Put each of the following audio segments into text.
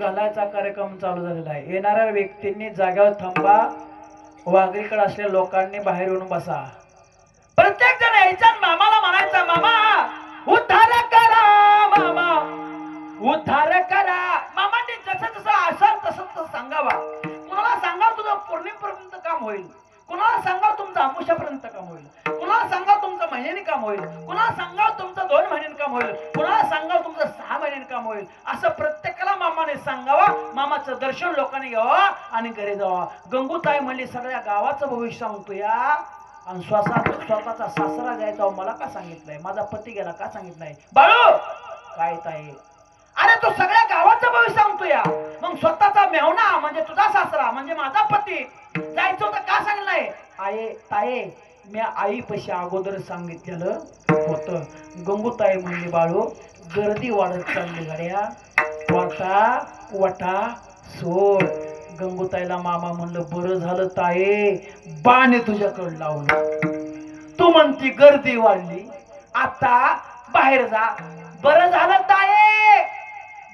घालायचा कार्यक्रम चालू झालेला आहे। येणाऱ्या व्यक्तींनी जागेवर थांबा, वाघरीकडे असलेल्या लोकांनी बाहेर येऊन बसा। प्रत्येक जण यायचा, मामाला म्हणायचा, मामा उद्धार करा, मामा उद्धार करा। मामांनी जसं जसं असेल तसं तसं सांगावा। कुणाला सांगा तुझं पौर्णिमेपर्यंत काम होईल, कुणाला सांगा तुमचं अमावस्यापर्यंत काम होईल, कुणाला सांगा तुमचं महिन्याने काम होईल, कुणाला सांगा तुमचं 2 महिन्याने काम होईल, कुणाला सांगा तुमचं 6 महिन्याने काम होईल। असं प्रत्येकाला मामाने सांगावा। मामाचं दर्शन लोकांनी घ्यावा आणि घरी जावा। गंगूताई म्हणली सगळ्या गावाचं भविष्य सांगतो या, आणि स्वतःचा सासरा जायचा मला का सांगितलंय, माझा पती गेला का सांगितलंय। बाळू काय ताई, अरे तू सगळ्या गावाचं भविष्य सांगतो या, मग स्वतःचा मेवना म्हणजे तुझा सासरा म्हणजे माझा पती जायचं होतं का सांगलंय। आये ताये मी आई पशी अगोदर सांगितलेलं होतं। गंगूताई म्हणली बाळू गर्दी वाढत चालली गाड्या, वाटा वटा सोड। गंगूताईला मामा म्हणलं बरं झालं ताये बाने तुझ्याकडे लावलं, तू म्हणती गर्दी वाढली आता बाहेर जा। बरं झालं ताये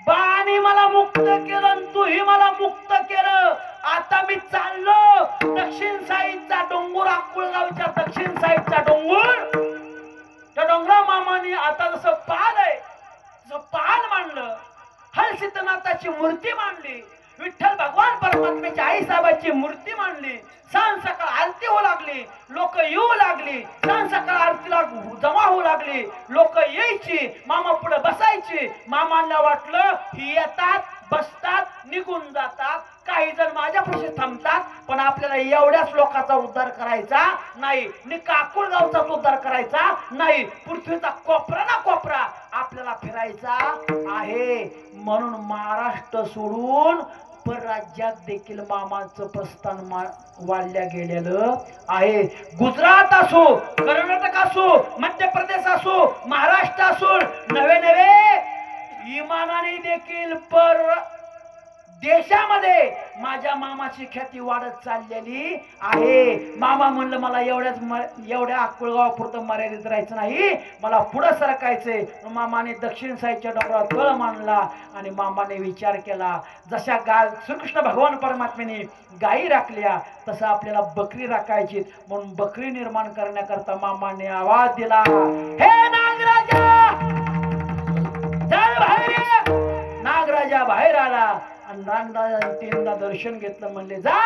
बाने मला मुक्त केलं, तूही मला मुक्त केलं। आता मी चाललो दक्षिण साईडचा डोंगर, अक्कुळगावच्या दक्षिण साईडचा डोंगर, त्या डोंगरा मामाने आता जसं पाल आहे जसं पाल मांडलं, हलसिद्धनाथाची मूर्ती मांडली, विठ्ठल भगवान परमात्म्याची आईसाहेबाची मूर्ती मांडली। सांज सकाळ आरती होऊ लागली, लोक येऊ लागली, सांज सकाळ आरतीला जमा होऊ लागली, लोक यायची, मामा पुढे बसायची। मामांना वाटलं ही येतात बसतात निघून जातात, काही जण माझ्यापाशी थांबतात, पण आपल्याला एवढ्याच लोकांचा उद्धार करायचा नाही, नि काकुळगावचा उद्धार करायचा नाही, पृथ्वीचा कोपरा ना कोपरा आपल्याला फिरायचा आहे। म्हणून महाराष्ट्र सोडून परराज्यात देखील मामाचं प्रस्थान वाढल्या गेलेलं आहे। गुजरात असो, कर्नाटक असो, मध्य प्रदेश असो, महाराष्ट्र असो, नवे नवे इमानाने देखील पर देशामध्ये माझ्या मामाची ख्याती वाढत चाललेली आहे। मामा म्हणलं मला एवढ्या अक्कुळगावापुरतं मर्यादित राहायचं नाही, मला पुढे सरकायचंय। मामाने दक्षिण साईडच्या डोंगरावर तळ मांडला आणि मामाने विचार केला जशा श्रीकृष्ण भगवान परमात्म्याने गायी राखल्या तसं आपल्याला बकरी राखायची, म्हणून बकरी निर्माण करण्याकरता मामाने आवाज दिला, हे नागराजा चल बाहेर। नागराजा बाहेर आला आणि नागराजाने 3दा दर्शन घेतलं, म्हणले जा,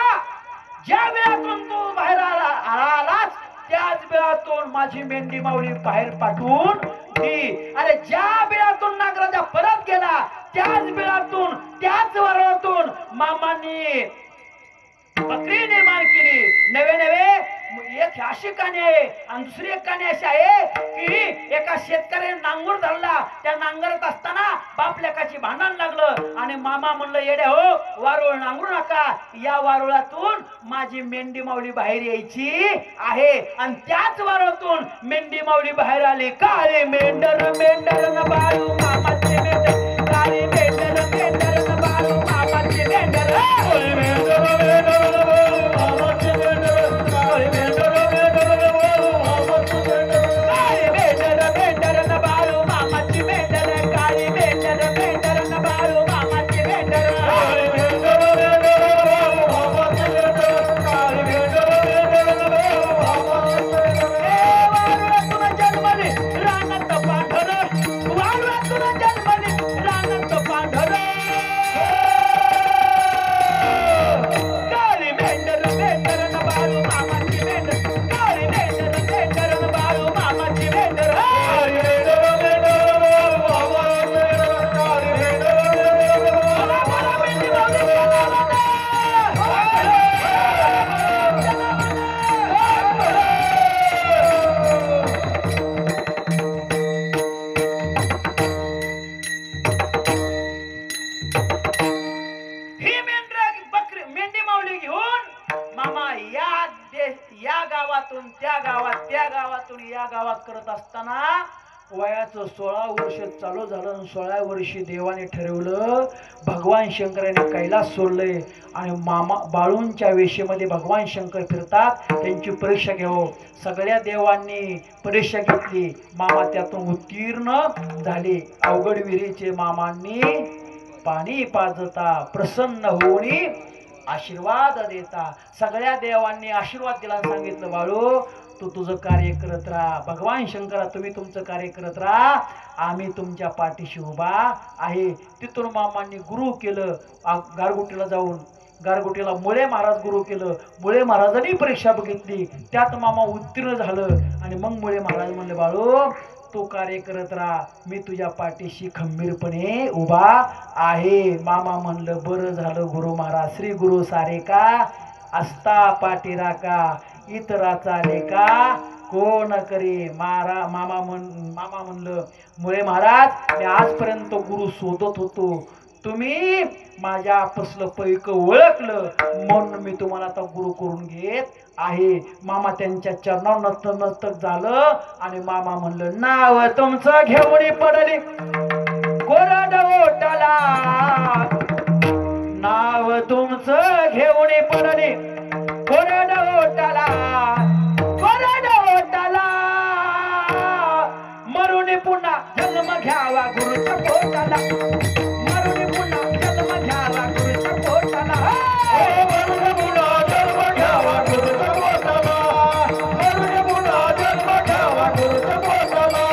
ज्या वेळातून तू बाहेर आलास त्याच वेळातून माझी मेंढी माऊली बाहेर पाठवून दी। अरे ज्या वेळातून नागराजा परत गेला त्याच वेळातून त्याच वरातून मामांनी बकरी निर्माण केली। नवे नवे एक अशी कहाणी आहे आणि दुसरी एक कहाणी अशी आहे की एका शेतकऱ्याने नांगूर धरला, त्या नांगरत असताना बाप लेकाची भांडण लागलं आणि मामा म्हणलं येडे हो वारुळ नांगरू नका, या वारुळातून माझी मेंढी माऊली बाहेर यायची आहे। आणि त्याच वारुळातून मेंढी माऊली बाहेर आली। काळे मेंढर मेंढर न बाळू मामाचे मेंढर, काळे मेंढर मेंढर न बाळू मामाचे मेंढर, या गावात करत असताना वयाचं 16 वर्ष चालू झालं। 16 वर्षी देवाने ठरवलं भगवान शंकराने कैलास सोडले आणि मामा बाळूंच्या वेशेमध्ये भगवान शंकर फिरतात, त्यांची परीक्षा घ्यावं। सगळ्या देवांनी परीक्षा घेतली, मामा त्यातून उत्तीर्ण झाले। अवघड विहिरीचे मामांनी पाणी पाजता प्रसन्न होऊनी आशीर्वाद देता. सगळ्या देवांनी आशीर्वाद दिला आणि सांगितलं बाळू तू तुझं कार्य करत राहा. भगवान शंकरा तुम्ही तुमचं कार्य करत राहा, आम्ही तुमच्या पाठीशी उभा आहे. तिथून मामांनी गुरु केलं. गारगोटीला जाऊन गारगोटीला मुळे महाराज गुरु केलं. मुळे महाराजांनी परीक्षा बघितली, त्यात मामा उत्तीर्ण झालं. आणि मग मुळे महाराज म्हणले बाळू तू कार्य करत राहा, मी तुझ्या पाठीशी खंबीरपणे उभा आहे. मामा म्हणलं बरं झालं गुरु महाराज. श्री गुरु सारे का असता पाठीरा का इतराचा लेका कोण करे. मामा म्हणलं मुळे महाराज मी आजपर्यंत गुरु शोधत होतो, तुम्ही माझ्या आपसलं पैक ओळखलं म्हणून मी तुम्हाला आता गुरु करून घेत आहे. मामा त्यांच्या चरणावर नतमस्तक झालं आणि मामा म्हणलं नाव तुमचं घेऊन पडली कोरड ओटाला, नाव तुमचं घेऊन पडली कोरड ओटाला, कोरड ओटाला मरुनी पुन्हा जन्म घ्यावा गुरुच्या पोटाला, मरुनी पुन्हा जन्म घ्यावा गुरुच्या पोटाला, मरुनी पुन्हा जन्म घ्यावा गुरुच्या पोटाला, मरुनी पुन्हा जन्म घ्यावा गुरुच्या पोटाला.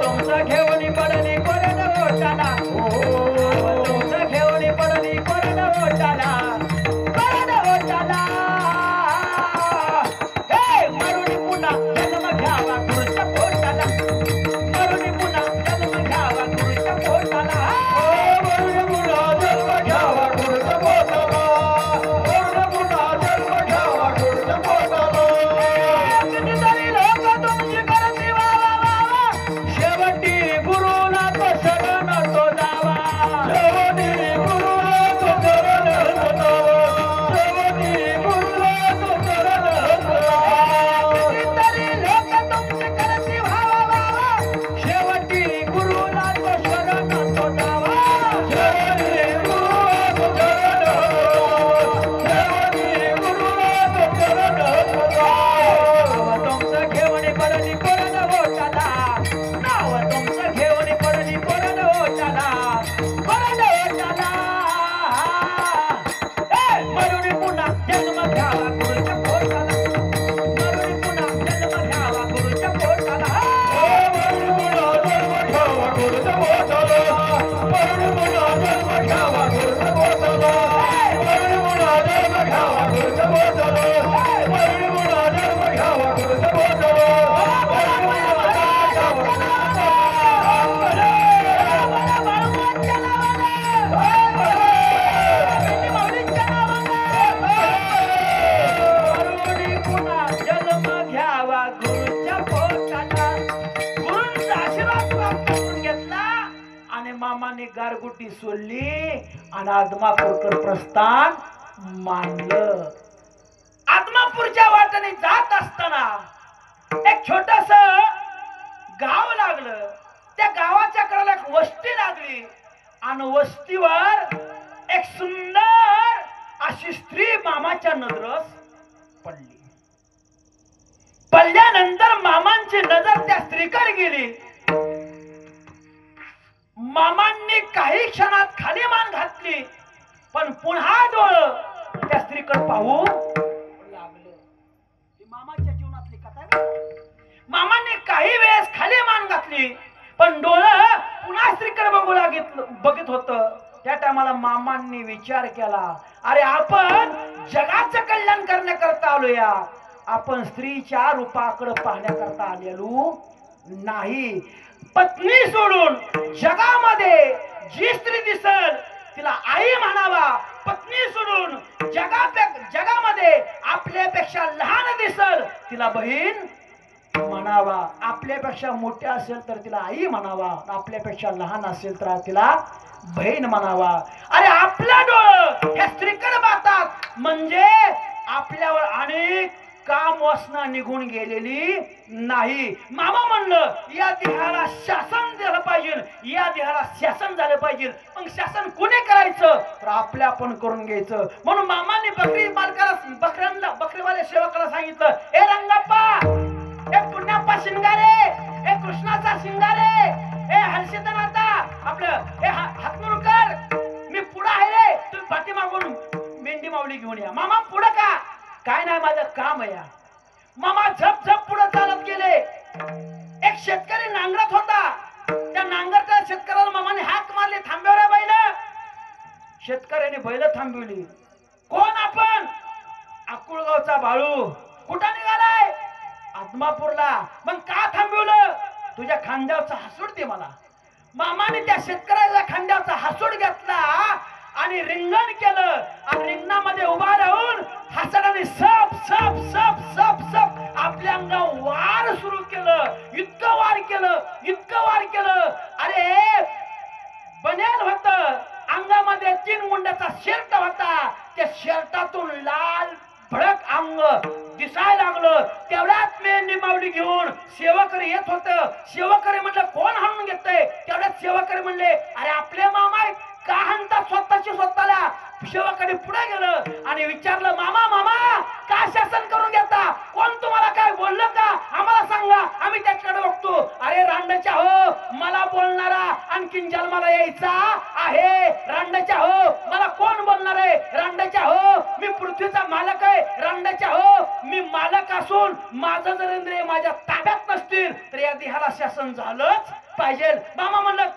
तुमचं घेऊन पडली कोरड ओटाला, तुमचं घेऊन पडली कोरड ओटाला, कोरड ओटाला. हे मरुनी पुन्हा जन्म घ्यावा गुरुच्या पोटाला, मरुनी पुन्हा जन्म घ्यावा गुरुच्या पोटाला, मरुनी पुन्हा जन्म घ्यावा गुरुच्या पोटाला, मरुनी पुन्हा जन्म घ्यावा गुरुच्या पोटाला. कितीतरी लोक तुमची करती वा वा वा वा, शेवटी गुरुला तो शरण तो जावा, शेवटी गुरुला तो शरण तो जावा, शेवटी गुरुला तो शरण तो जावा. कितीतरी लोक तुमची करती वा वा वा वा, शेवटी गुरुला तो शरण तो जावा, शेवटी गुरुला तो शरण तो जावा, शेवटी गुरुला तो शरण तो जावा. तुमचं घेऊन पडली कोरड ओटाला, नाव तुमचं घेऊन पडली कोरड ओटाला, कोरड ओटाला. मरुनी पुन्हा जन्म घ्यावा गुरुच्या पोटाला, मरुनी पुन्हा जन्म घ्यावा गुरुच्या पोटाला, मरुनी पुन्हा जन्म घ्यावा गुरुच्या पोटाला, मरुनी पुन्हा जन्म घ्यावा गुरुच्या पोटाला, मरुनी पुन्हा जन्म घ्यावा गुरुच्या पोटाला, मरुनी पुन्हा जन्म घ्यावा गुरुच्या पोटाला. जन्म घ्यावा गुरुच्या पोटाला. गुरूंचा आशीर्वाद प्राप्त करून घेतला आणि मामाने गारगुटी सोडली आणि आदमापूरकर प्रस्थान मांडलं. आदमापूरच्या वाटेने जात असताना एक छोटस गाव लागलं. त्या गावाच्या कडेला एक वस्ती लागली आणि वस्तीवर एक सुंदर अशी स्त्री मामाच्या नजरेस पडली. पडल्यानंतर मामांची नजर त्या स्त्रीकडे गेली. मामांनी काही क्षणात खाली मान घातली, पण पुन्हा डोळं त्या स्त्रीकडे पाहू लागलं. ही मामाच्या जीवनातली कथा आहे. मामांनी काही वेळेस खाली मान घातली, पण डोळं पुन्हा स्त्रीकडे बघत होत. त्या टायमाला मामांनी विचार केला, अरे आपण जगाचं कल्याण करण्याकरता आलोया, आपण स्त्रीच्या रूपाकडे पाहण्याकरता आलेलो नाही. पत्नी सोडून जगामध्ये जी स्त्री दिसल तिला आई म्हणावा, पत्नी सोडून जगामध्ये आपल्यापेक्षा लहान दिसल तिला बहीण म्हणावा, आपल्यापेक्षा मोठे असेल तर तिला आई म्हणावा, आपल्यापेक्षा लहान असेल तर तिला बहीण म्हणावा. अरे आपला डोळं ह्या स्त्रीकडे पाहतात म्हणजे आपल्यावर अनेक काम वासना निघून गेलेली नाही. मामा म्हणलं या देहाला शासन झालं पाहिजे, या देहाला शासन झालं पाहिजे. मग शासन कोणी करायचं तर आपल्या आपण करून घ्यायचं. म्हणून मामाने बकरी मालकाला बकरीवाल्या सेवकाला सांगितलं, ए रंगाप्पा, ए पुण्याप्पा शिंगारे, ए कृष्णाचा शिंगारे, ए हर्षदनाथा आपलं हे हातमुरकर घेऊन या. मामा पुढे का? काय नाही माझं काम आहे या. मामा झप झप पुढे चालत गेले. एक शेतकरी नांगरत होता. त्या नांगरत्या शेतकऱ्याला मामाने हाक मारली, थांबव रे बैल. शेतकऱ्याने बैल थांबवली. कोण आपण? अकुळगावचा बाळू. कुठं निघालाय? आदमापूरला. मग का थांबवलं? तुझ्या खांद्यावरचा हसूड दे मला. मामाने त्या शेतकऱ्याच्या खांद्यावरचा हसूड घेतला आणि रिंगण केलं. आणि रिंगणामध्ये उभा राहून हसडाने सप सप सप सप सप आपल्या अंगावर वार सुरू केलं. इतकं वार केलं, इतकं वार केलं. अरे बनेल होत, अंगामध्ये 3 गुंड्याचा शर्ट होता. त्या शर्टातून लाल भडक अंग दिसायला लागलं. तेवढ्यात मेंढी माऊली घेऊन सेवकरी येत होत. सेवकरी म्हणलं कोण हाणून घेतय? तेवढ्यात सेवकरी म्हणले अरे आपले मामा का हाणतात स्वतःची स्वतःला? सेवकाने पुढे गेलं आणि विचारलं मामा मामा का शासन करून घेता? कोण तुम्हाला काय बोललं का? आम्हाला सांगा, आम्ही त्याच्याकडे बघतो. अरे रांडच्या हो, मला बोलणारा आणखीन जन्माला यायचा आहे. रांडच्या हो, मला कोण बोलणार आहे? रांडच्या हो, मी पृथ्वीचा मालक आहे. रांडच्या हो, मी मालक असून माझं जर इंद्रिय माझ्या ताब्यात नसतील तर या देहाला शासन झालंच पाहिजे. मामा म्हणलं,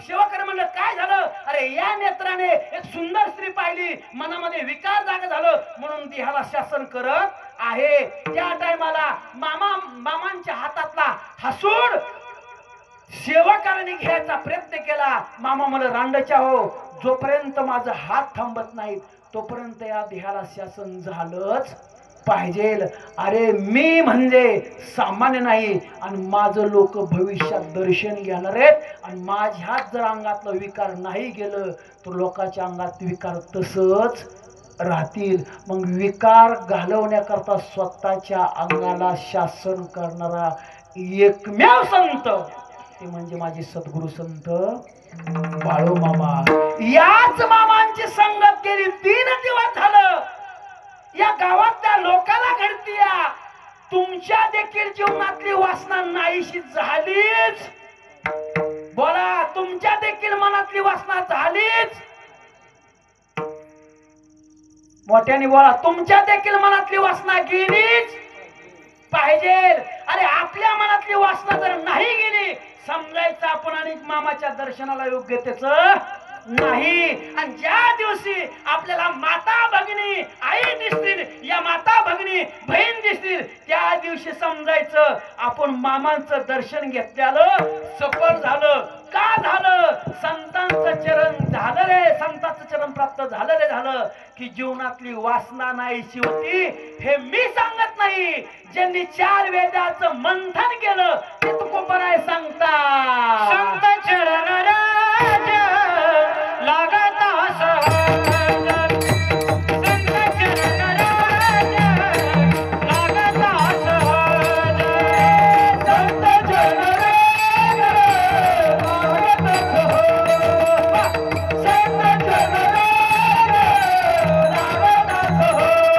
सेवकाने म्हणलं काय झालं? अरे या नेत्राने एक सुंदर स्त्री पाहिली, मनामध्ये विकार जागा झालं म्हणून देहाला शासन करत आहे. त्या टायमाला मामांच्या हातातला हसूड सेवकाने घ्यायचा प्रयत्न केला. मामा म्हणलं रांडच्या हो, जोपर्यंत माझा हात थांबत नाही तोपर्यंत या देहाला शासन झालंच पाहिजे. अरे मी म्हणजे सामान्य नाही आणि माझं लोक भविष्यात दर्शन घेणार आहेत. आणि माझ्यात जर अंगातलं विकार नाही गेलं तर लोकांच्या अंगात विकार तसंच राहतील. मग विकार घालवण्याकरता स्वतःच्या अंगाला शासन करणारा एकमेव संत ते म्हणजे माझे सद्गुरु संत बाळू मामा. याच मामांची संगत गेली 3 दिवस झालं. या गावातल्या लोकांना घडतीया. तुमच्या देखील जीवनातली वासना नाहीशी झालीच. बोला, तुमच्या देखील मनातली वासना झालीच. मोठ्याने बोला, तुमच्या देखील मनातली वासना गेलीच पाहिजे. अरे आपल्या मनातली वासना जर नाही गेली समजायचं आपण अनेक मामाच्या दर्शनाला योग्यतेच नाही. आणि ज्या दिवशी आपल्याला माता भगिनी आई दिसतील, या माता भगिनी बहीण दिसतील, त्या दिवशी समजायचं आपण मामांचं दर्शन घेतल्यानं सफल झालं. का झालं? संतांचं चरण झालं रे, संतांचं चरण प्राप्त झालं रे झालं की जीवनातली वासना नाहीशी होती. हे मी सांगत नाही, ज्यांनी 4 वेदाचं मंथन केलं ते तुकोबराय सांगता. संत चरण राज लागता सहज, संत चरण राज लागता सहज, संत चरण राज लागता सहज, संत चरण राज लागता सहज,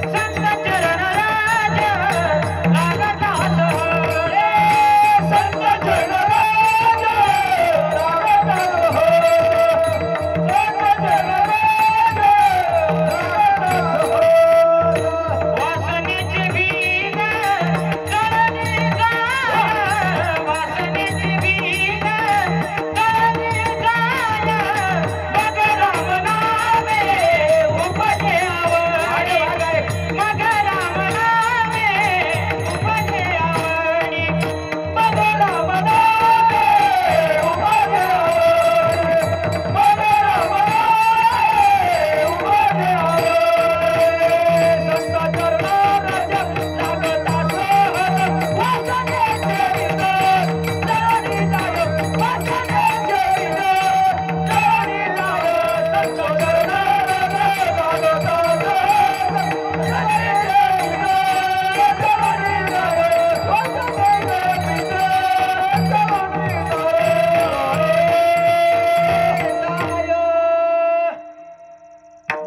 संत चरण राज लागता सहज, संत चरण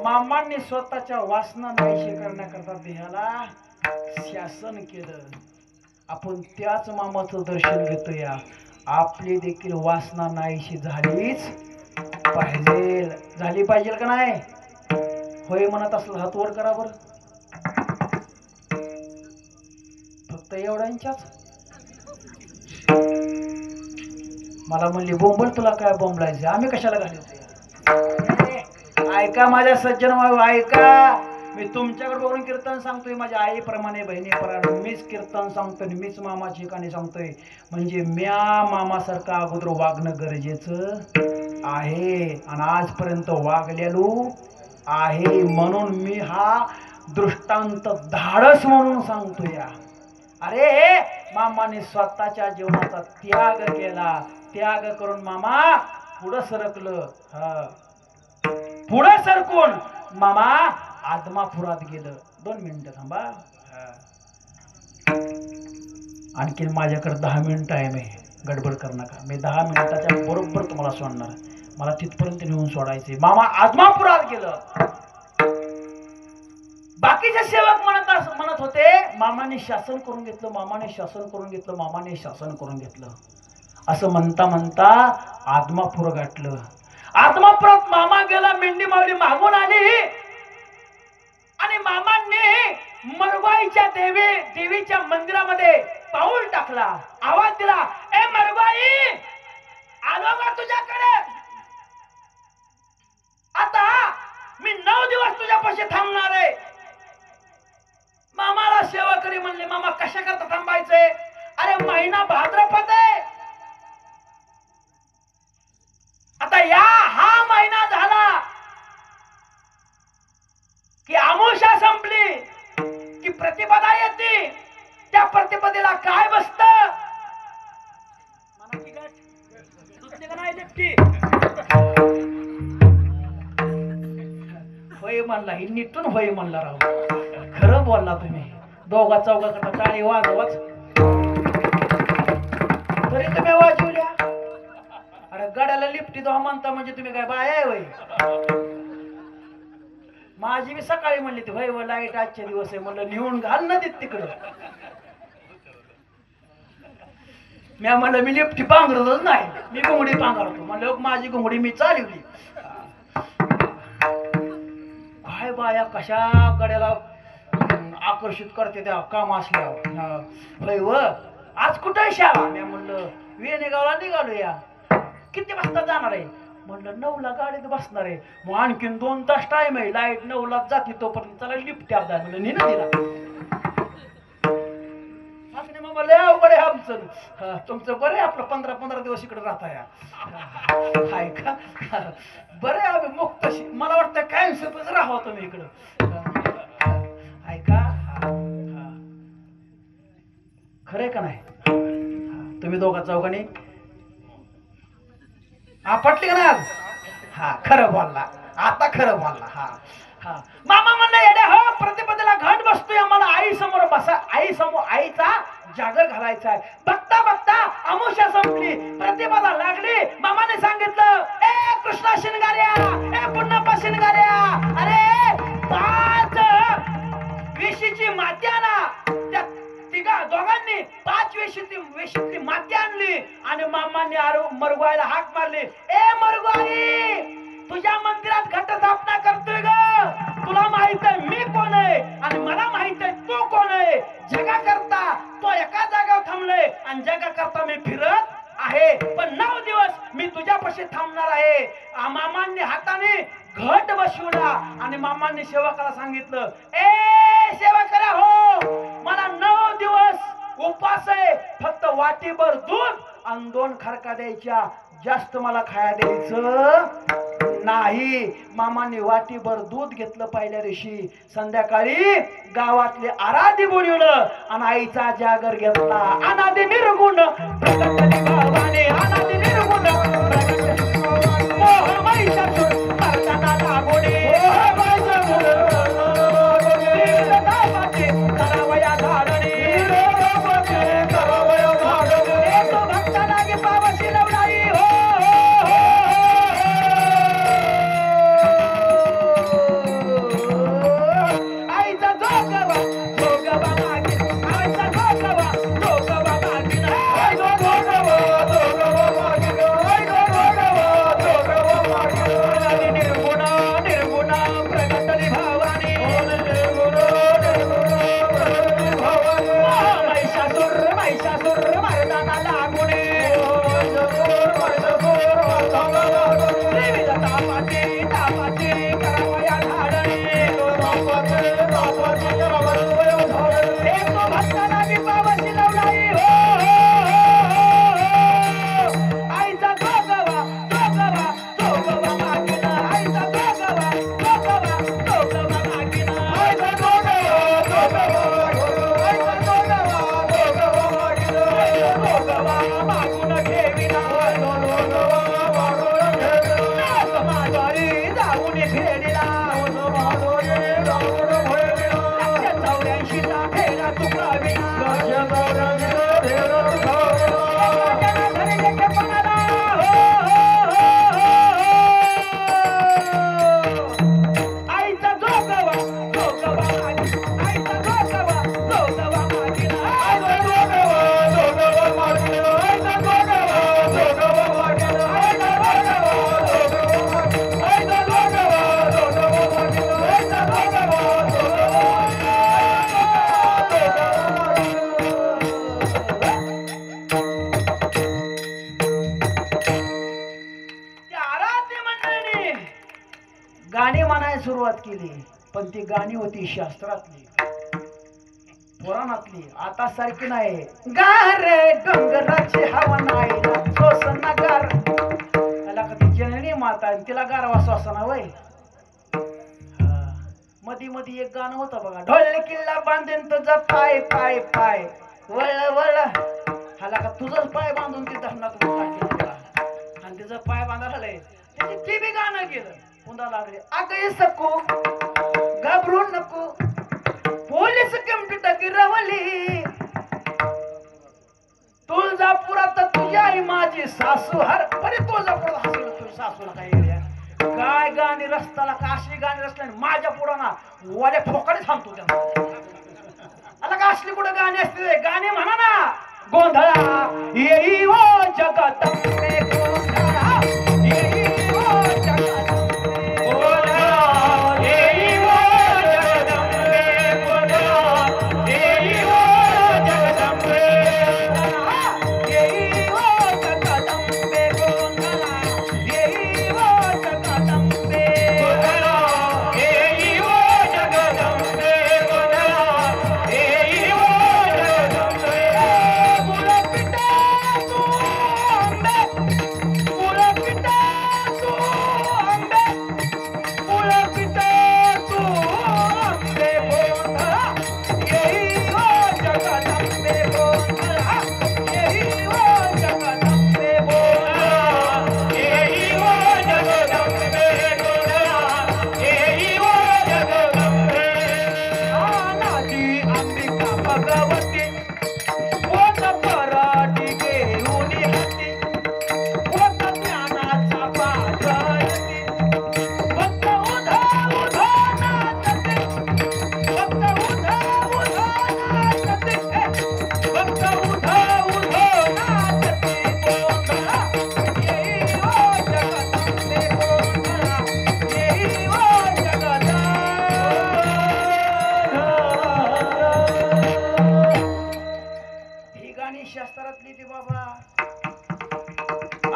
मामांनी स्वतःच्या वासना नाहीशी करण्याकरता देहाला शासन केलं. आपण त्याच मामाचं दर्शन घेतोया. आपली देखील वासना नाहीशी झालीच पाहिजे. झाली पाहिजे का नाही? होय म्हणत असलं हात वर करा बरं. फक्त एवढ्यांच्याच. मला म्हणली बोंबल तुला काय बोंबलायचं, आम्ही कशाला घालवतो. ऐका माझ्या सज्जन भाऊ, ऐका. मी तुमच्याकडे बघून कीर्तन सांगतोय, माझ्या आईप्रमाणे बहिणीप्रमाणे मीच कीर्तन सांगतोय, मीच मामाची ठिकाणी सांगतोय. म्हणजे म्या मामासारखं अगोदर वागणं गरजेचं आहे आणि आजपर्यंत वागलेलो आहे. म्हणून मी हा दृष्टांत धाडस म्हणून सांगतोय. अरे मामाने स्वतःच्या जीवनाचा त्याग केला. त्याग करून मामा पुढं सरकलं. पुढं सरकून मामा आदमापुरात गेलं. 2 मिनिटं थांबा. आणखीन माझ्याकडे 10 मिनिटं आहे. मी गडबड कर नका. मी 10 मिनिटाच्या बरोबर तुम्हाला सोडणार. मला तिथपर्यंत नेऊन सोडायचे. मामा आदमापुरात गेलं. बाकीचे सेवक म्हणत होते मामाने शासन करून घेतलं, मामाने शासन करून घेतलं, मामाने शासन करून घेतलं. असं म्हणता म्हणता आदमापूर गाठलं. आदमापुरात मामा गेला. मेंढी मावली मागून आली आणि मामांनी मरवाईच्या देवीच्या मंदिरामध्ये पाऊल टाकला. आवाज दिला, ए मरवाई, आलो का तुझ्याकडे? आता मी 9 दिवस तुझ्यापाशी थांबणार आहे. मामाला सेवाकरी म्हणले, मामा कशा करता थांबायचे? अरे महिना भाद्रपद आहे. आता हा महिना झाला की अमावस्या संपली की प्रतिपदा येते. त्या प्रतिपदेला काय बसत? होय म्हणला, ही नीटून होय म्हणला. राहू खरं बोलला तुम्ही. दोघा चौघा करता टाळी वाजवाच तरी तुम्ही वाजवल्या. अरे गड्याला लिफ्टी दो म्हणता म्हणजे तुम्ही काय बाय आहे वय? माझी मी सकाळी म्हणली ती होय व लाईट आजचे दिवस आहे म्हणलं नेऊन घाल ना तिकडं. मी म्हणलं मी लिफ्टी पांघरतच नाही, मी घोंगडी पांघरतो. म्हणलं माझी घोंगडी मी चालवली. काय बाया कशा गड्याला आकर्षित करते त्या काम असल्यावर. होय व आज कुठे शाळा? मी म्हणलं वेणेगावला निघालो. या किती वाजता जाणार आहे? म्हणलं 9ला गाडीत बसणार आहे. मग आणखीन 2 तास टाइम आहे. लाईट 9ला जाते तोपर्यंत चला लिफ्ट द्या. म्हणलं निन दिला. मग लय अवघड आहे आमचं. तुमचं बरं आहे आपलं 15-15 दिवस इकडे राहता या. हाय का बरं आहे आम्ही मुक्त. मला वाटतं काय सपच राहावं तुम्ही इकडं. हाय का? खरंय का नाही? तुम्ही दोघा चौघांनी पटली का ना? हा खरं बोलला. आता खरं बोलला. हा मामा म्हणलं येडे हो, प्रतिपदेला घट बसतोय आम्हाला आई समोर बसा. आई समोर आईचा जागर घालायचा आहे. बघता बघता अमावस्या संपली, प्रतिपदा लागली. मामाने सांगितलं, ए कृष्णा शिनगार्या, ए पुन्नप्पा शिनगार्या, अरे 5 वेशीची माती आणा. त्या दोघांनी 5 वेशीतली माती आणली आणि मामांनी मरगवायला हाक मारली, ए मरगवाई, तुझ्या मंदिरात घट स्थापना करतोय ग. तुला माहित आहे मी कोण आहे आणि मला माहित आहे तू कोण आहे. जगा करता तो एका जागेवर थांबलोय आणि जगा करता मी फिरत आहे. पण 9 दिवस मी तुझ्यापाशी थांबणार आहे. मामांनी हाताने घट बसवला आणि मामांनी सेवकाला सांगितलं, ए सेवकरा हो, मला 9 दिवस उपास आहे. फक्त वाटीभर दूध आणि 2 खरका द्यायच्या, जास्त मला खाया द्यायचं नाही. मामाने वाटीभर दूध घेतलं पहिल्या दिवशी. संध्याकाळी गावातले आराधी बोलवलं आणि आईचा जागर घेतला. अनादी निर्गुण प्रगटली भावाने, अनादी निर्गुण मोह महिषासुर मर्दाना लागोडे, करावया धारणे, तो भक्ता लागे पावशी लवडाई. हो आईचा जोगवा जोगवा मागे, आईचा जोगवा जोगवा मागे, जोगवा चुकावी माझ्या गौरवीला भेद भावना. धरले पणाला आईचा जोगवा आईचा जोगवा मागिला आईचा जोगवा मागिला. आईचा जोगवा मागिला. आईचा जोगवा मागिला. आईचा त्या आराध्य मंडळीने गाणी म्हणायला सुरुवात केली, पण ती गाणी होती शास्त्रातली, पुराणातली, आता सारखी नाही. गार डोंगराची हवा नाही सोसना गार. त्याला कधी जननी माता आणि तिला गारवा सोसना वय. मधी मधी एक गाणं होतं बघा, ढोल किल्ला बांधून तुझा पाय पाय पाय वळ वळ. हाला का तुझंच पाय बांधून ती धरणात टाकली आणि तिचं पाय बांधायला आलंय. त्याची ती बी गाणं गेलं. पुन्हा लागले अगं सकू घाबरू नको पोलीस कम्प्युटर गिरवली. तुळजापुरात तुझी आई माझी सासू हर बरे तुळजापुरात हसली तुझी सासूला काय गेल्या काय गाणी रस्त्याला काशी गाणी रस्त्याने माझ्या पुराणा वाड्या ठोकाने सांगतो त्यांना. आता का असली कुठं गाणी असते गाणी म्हणा ना. गोंधळा येई ओ जगत गोंधळा येई ओ जगत शास्त्रातली ती बाबा.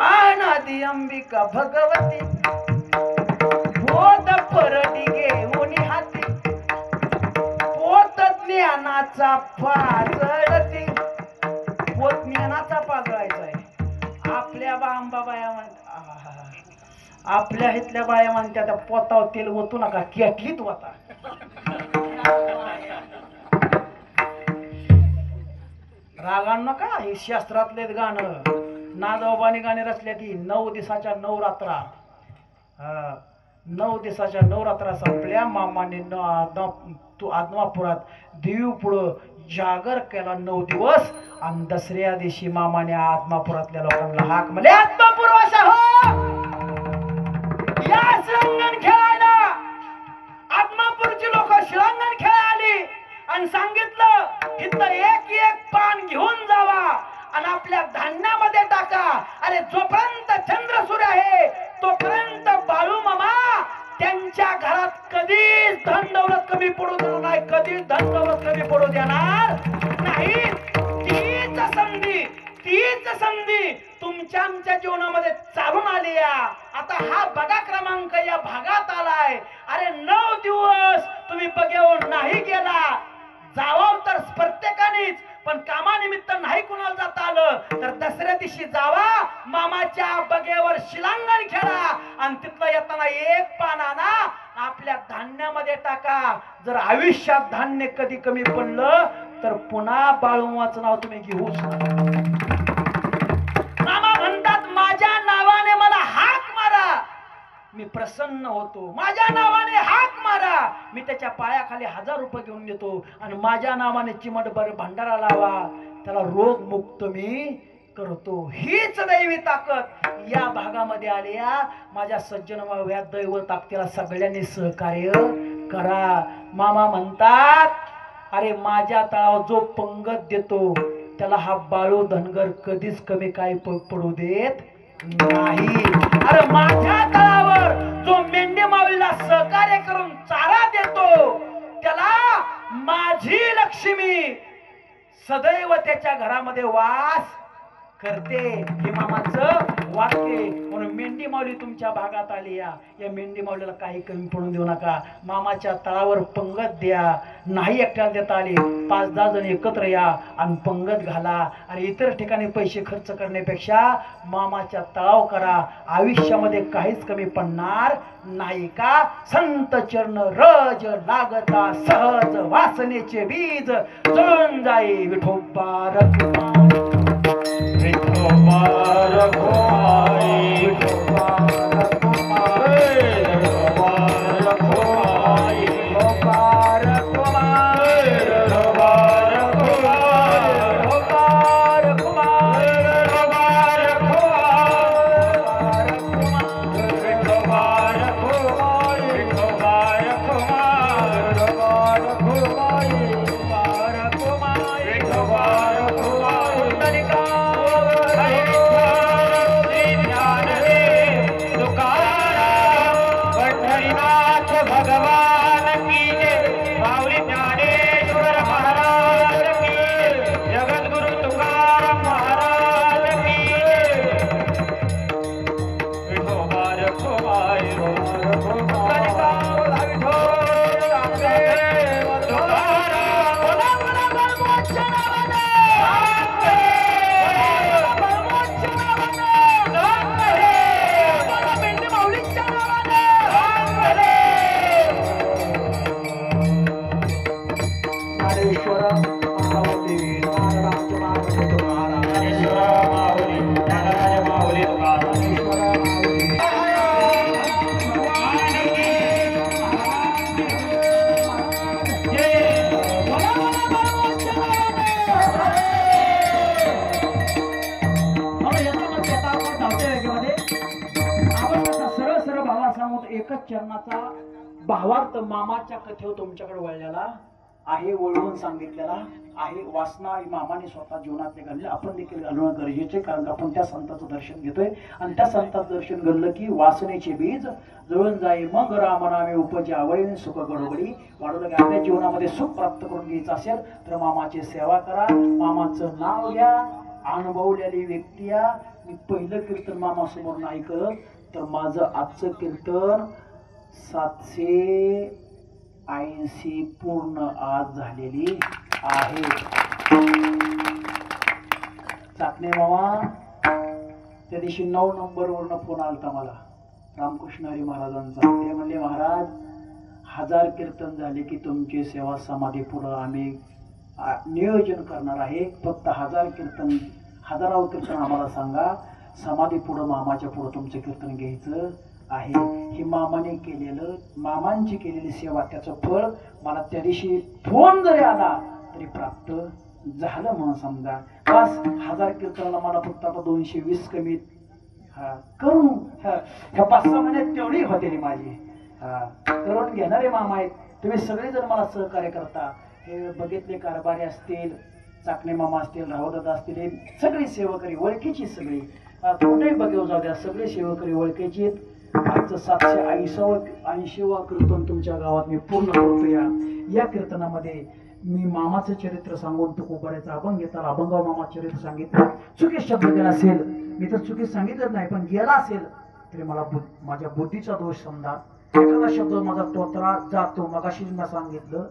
अनादी अंबिका भगवती बोध परडी घेऊन हाती पोत ज्ञानाचा पाजळती. पोत ज्ञानाचा पाजळायचा आहे. आपल्या अंबाबाया म्हणतात, आपल्या इथल्या बाया म्हणतात पोताव तेल ओतू नका केटलीत होता. रागान नका. हे शास्त्रातले गाणं नादोबाने गाणी रचल्या ती 9 दिवसाच्या नवरात्रा. 9 दिवसाच्या नवरात्रा संपल्या. मामाने आदमापुरात देवी पुढं जागर केला 9 दिवस आणि दसऱ्या दिवशी मामाने आदमापुरातल्या लोकांना हाक म्हणजे आदमापूर वासा हो या शिळांगण खेळायला. आदमापूरची लोक शिळांगण खेळायला आली आणि सांगितलं इथं एक एक पान घेऊन जावा आणि आपल्या धान्यामध्ये टाका. अरे जोपर्यंत चंद्रसूर्य आहे तोपर्यंत बाळू मामा त्यांच्या घरात कधीच धन दौलत कमी पडू देणार नाही. कधीच धन दौलत कमी पडू देणार नाही. तीच संधी तुमच्या आमच्या जीवनामध्ये चालून आली. आता हा बघा क्रमांक या भागात आलाय. अरे 9 दिवस तुम्ही बघेवर नाही गेला. जावं तर प्रत्येकानेच, पण कामानिमित्त नाही कुणाला जाता आलं तर दसऱ्या दिवशी जावा मामाच्या बगेवर शिलांगण खेळा आणि तिथलं येताना एक पान आणा आपल्या धान्यामध्ये टाका. जर आयुष्यात धान्य कधी कमी पडलं तर पुन्हा बाळूमाचं नाव तुम्ही घेऊच नका. मामा म्हणतात माझ्या नावाने मला हाक मारा मी प्रसन्न होतो. माझ्या नावाने हाक मारा मारा, मी त्याच्या पायाखाली 1000 रुपये घेऊन देतो आणि माझ्या नावाने चिमटभर भंडारा लावा, त्याला रोग मुक्त मी करतो. हीच दैवी ताकद या भागामध्ये आली. माझ्या सज्जन व्या दैव ताकदीला सगळ्यांनी सहकार्य करा. मामा म्हणतात, अरे माझ्या तळावर जो पंगत देतो त्याला हा बाळू धनगर कधीच कमी काय पडू देत नाही. अरे माझ्या तळावर जो मेंढी माऊलीला सहकार्य करून चारा देतो त्याला माझी लक्ष्मी सदैव त्याच्या घरामध्ये वास करते. हे मामाचं वाक्य. म्हणून मेंढी माऊली तुमच्या भागात आली. या मेंढी माऊलीला काही कमी पडून देऊ नका. मामाच्या तळावर पंगत द्या. नाही एकट्याला देता आली 5-10 जण एकत्र या आणि पंगत घाला. आणि इतर ठिकाणी पैसे खर्च करण्यापेक्षा मामाच्या तळाव करा. आयुष्यामध्ये काहीच कमी पडणार नाही. का संत चरण रज लागता सहज वासनेचे बीज जळून जाई विठोबा रखुमाई. विठोबा रखुमाई, विठोबा रखुमाई, विठोबा रखुमाई, विठोबा रखुमाई, विठोबा रखुमाई, विठोबा रखुमाई, विठोबा रखुमाई, विठोबा रखुमाई, विठोबा रखुमाई, विठोबा रखुमाई, तनिका भगवान की जय. माऊली ज्ञानेश्वर महाराज की जय. जगद्गुरु तुकाराम महाराज की जय. विठोबा रखुमाई, विठोबा रखुमाई, एकच चरणाचा भावार्थ मामाच्या कथेवर तुमच्याकडे वळलेला आहे, वळवून सांगितलेला आहे. वासना मामाने स्वतः जीवनातले घडले, आपण देखील घालणं गरजेचे. कारण आपण त्या संतांचं दर्शन घेतोय आणि त्या संतांचं दर्शन घडलं की वासनेचे बीज जळून जाई. मग राम नामे उपजे आवळी सुख गडोगडी वाढवलं की आपल्या जीवनामध्ये सुख प्राप्त करून घ्यायचं असेल तर मामाची सेवा करा. मामाचं नाव घ्या. अनुभवलेली व्यक्ती या. मी पहिलं कीर्तन मामा समोर नाही करत, तर माझं आजचं कीर्तन 780 पूर्ण आज झालेली आहे. चाकणे मामा त्या दिवशी 9 नंबरवरनं फोन आलता मला रामकृष्ण हरी महाराजांचा. ते म्हणले, महाराज 1000 कीर्तन झाले की तुमची सेवा समाधी पुढं आम्ही नियोजन करणार आहे. फक्त 1000 कीर्तन 1000व कीर्तन आम्हाला सांगा. समाधी पुढं मामाच्या पुढं तुमचं कीर्तन घ्यायचं आहे. हे मामाने केलेलं, मामांची केलेली सेवा, त्याचं फळ मला त्या दिवशी फोन जरी आला तरी प्राप्त झालं म्हणून समजा. बस 1000 कीर्तनाला मला फक्त आता 220 कमी करून ह्या 5-6 महिन्यात तेवढी होते माझी. करून घेणारे मामा आहेत. तुम्ही सगळेजण मला सहकार्य करता. हे बघितले कारभारी असतील, चाकणे मामा असतील, रावदादा असतील, हे सगळी सेवकरी ओळखीची, सगळी कुठेही बघेव जाऊ द्या, सगळे सेवकरी ओळखीची. आजचं 780वा कीर्तन तुमच्या गावात मी पूर्ण करतो. या कीर्तनामध्ये मी मामाचं चरित्र सांगून तो कोपऱ्याचा अभंग घेतला. अभंगाव मामा चरित्र सांगितलं. चुकीत शब्द गेला असेल, मी तर चुकीत सांगितलं नाही, पण गेला असेल तरी मला माझ्या बुद्धीचा दोष समजा. एखादा शब्द माझा तोत्रा जातो. मगाशी मी सांगितलं,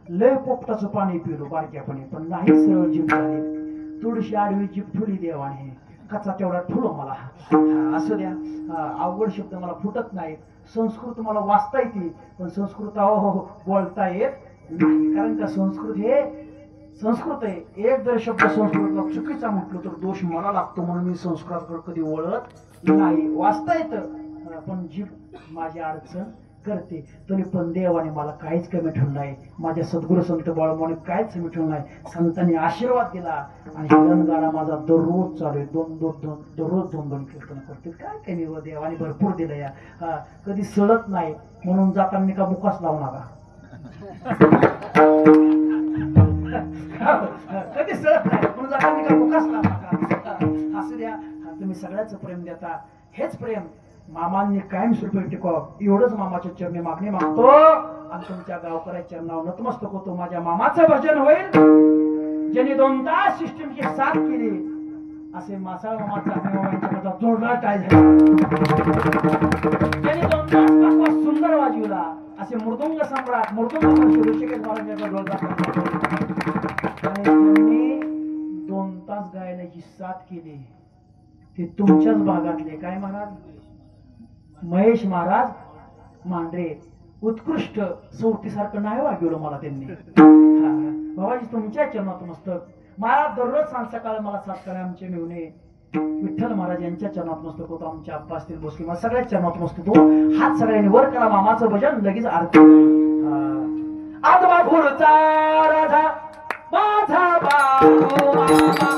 लय पोपटाचं पाणी पिलो बारक्यापणे, पण नाही सरळ जीभ झाली. थोडीशी आडवी जीभ ठुली देवाने, कचा तेवढा ठुलो मला. असू द्या, अवघड शब्द मला फुटत नाहीत. संस्कृत मला वाचता येते, पण संस्कृत बोलता येत नाही. कारण का संस्कृत हे संस्कृत आहे. एक जर शब्द संस्कृतला चुकीचा म्हटलो तर दोष मला लागतो. म्हणून मी संस्कृताकडे कधी वळत नाही. वाचता येतं पण जीभ माझी अडचण करते तरी पण देवाने मला काहीच कमी ठेवलं नाही. माझ्या सद्गुरू संत बाळूमाने काहीच कमी ठेवलं नाही. संतांनी आशीर्वाद दिला आणि रणगाडा माझा दररोज चालू आहे. दररोज दोन कीर्तन करते. काय कमी व देवाने भरपूर दिलं या. कधी सळत नाही म्हणून जाताना का मुकाच लावू नका. कधी सळत नाही म्हणून जाताना का मुकाच लावू नका. असू द्या, तुम्ही सगळ्याच प्रेम देता. हेच प्रेम मामांनी कायमस्वरूपी टिकावं एवढंच मामाच्या चरणी मागणी मागतो आणि तुमच्या गावकऱ्याच्या चरणावर नतमस्तक होतो. माझ्या मामाचं भजन होईल. ज्यांनी 2 तास सिस्टीमची साथ केली असे मासाळ मामाचा जोरदार काय झाला. ज्यांनी 2 तास पाकवा सुंदर वाजविला असे मृदुंग सम्राट मृदुंग ऋषिकेश महाराजांचा जोरदार आणि ज्यांनी 2 तास गायल्याची साथ केली ते तुमच्याच भागातले काय महाराज महेश महाराज मांढरे उत्कृष्ट सौतीसारखं नाही वागवलं मला त्यांनी. बाबाजी तुमच्या चरणात मस्तक. महाराज दररोज सांग सकाळ मला सातकाळे आमचे मिळणे विठ्ठल महाराज यांच्या चरणात मस्तक होतो. आमच्या आप्पा असतील भोसले मला सगळ्या चरणात मस्तक होतो. हात सगळ्यांनी वर करा. मामाचं भजन लगेच आरती. आत्मा भुरचा राधा माझा बाळू मामा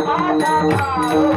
माझा बाळू